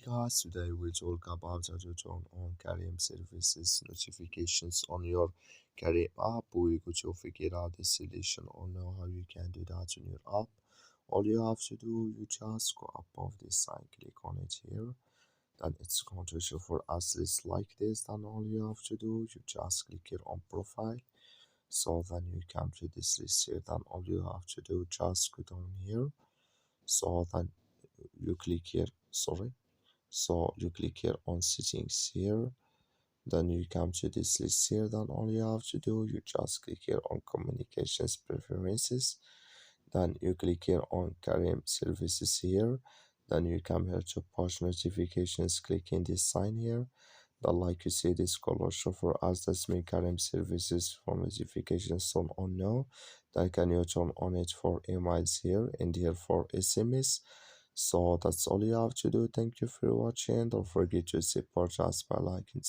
Guys, today we talk about how to turn on Careem services notifications on your Careem app. We go to figure out the solution or know how you can do that on your app. All you have to do, you just go above this sign, click on it here. Then it's going to show for us list like this. Then all you have to do, you just click here on profile. So then you come to this list here. Then all you have to do, just go down here. So then you click here. Sorry. So you click here on settings here, then you come to this list here. Then all you have to do, you just click here on communications preferences, then you click here on Careem services here, then you come here to push notifications, clicking this sign here. Then like you see this color show for us, that's make Careem services for notifications turn on now. Then can you turn on it for emails here and here for SMS. So that's all you have to do. Thank you for watching. Don't forget to support us by liking.